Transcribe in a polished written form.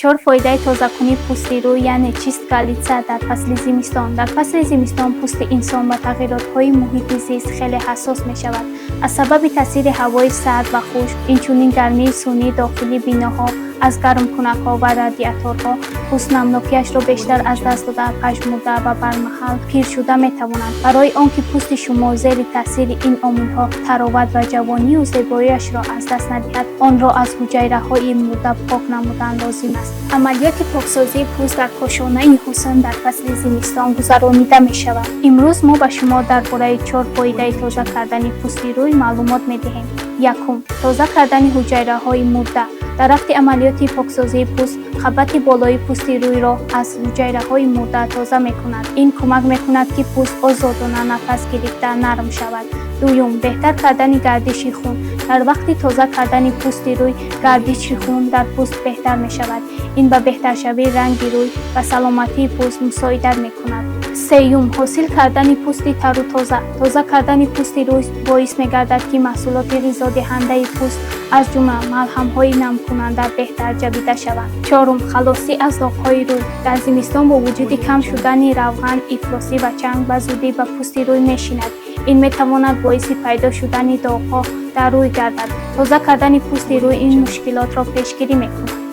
4 فایده تازه‌کنی پوست روی یعنی چیست گالیتسا در فصل زمستان. در فصل زمستان پوست انسان به تغییرات‌های محیط زیست خیلی حساس می‌شود. از سبب تاثیر هوای سرد و خشک، اینچنین گرمی سونی داخلی بیناها از گرم‌کنک‌ها و رادیاتورها پوست نمناکی‌اش را بیشتر از دست داده، پژمرده و برمحل پیر شده می‌تواند. برای آنکه پوست شما زیر تاثیر این عامل‌ها تراوت و جوانی و زیبایی‌اش را از دست ندهد، آن را از حجیره‌های مرده پاک نمودن لازم است. عملیات پاکسازی پوست در کاشانه حسن در فصل زمستان گذرانیده می‌شود. امروز ما به شما درباره 4 فایده تازه کردن پوست روی معلومات می‌دهیم. یکم، تازه کردن حجیره‌های مرده. در وقت عملیات پاکسازی پوست، خبط بالای پوست روی را از حجیره‌های مرده تازه می‌کند. این کمک می‌کند که پوست آزادانه نفس گرفته نرم شود. دوم، بهتر کردن گردش خون. در وقت تازه کردن پوست روی، گردش خون در پوست بهتر می‌شود. این به بهتر شوی رنگ روی و سلامتی پوست مساعدت می‌کند. سوم، حاصل کردن پوست تر و تازه. تازه کردن پوست روی باعث می‌گردد که محصولات غذادهنده پوست از جمله ملحم‌های نم کننده بهتر جویده شوند. چهارم، خلاصی از داغ‌های روی. در زمستان با وجود کم شدن روغن، افلاسی و چنگ به زودی به پوست روی می‌شیند. این می‌تواند باعث پیدا شدن داغ‌ها در روی گردد. تازه کردن پوست روی این مشکلات را پیشگیری می‌کند.